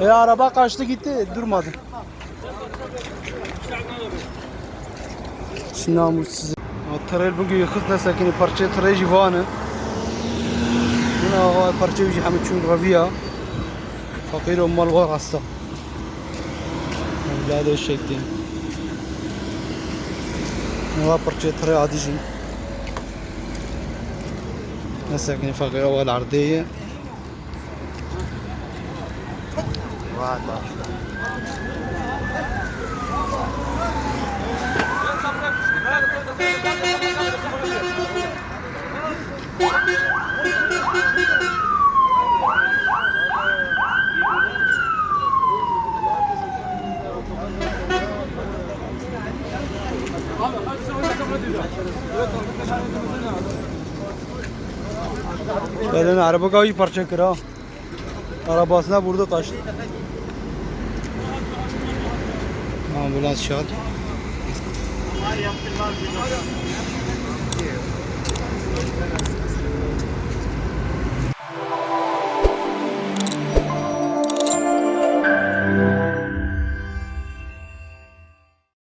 Araba kaçtı gitti, durmadı. Namussuz. Tırel bugün yıkıtla sakini parça tırel jivanı. Buna parça yüce hamit çun raviya. Fakir ummal var hasta. Evladı o şekli. Buna parça tırel adici. نسكن فقير أول عرضية. Elini araba kayı parça kıra. Arabasına burada kaçtı. Ambulans çağır.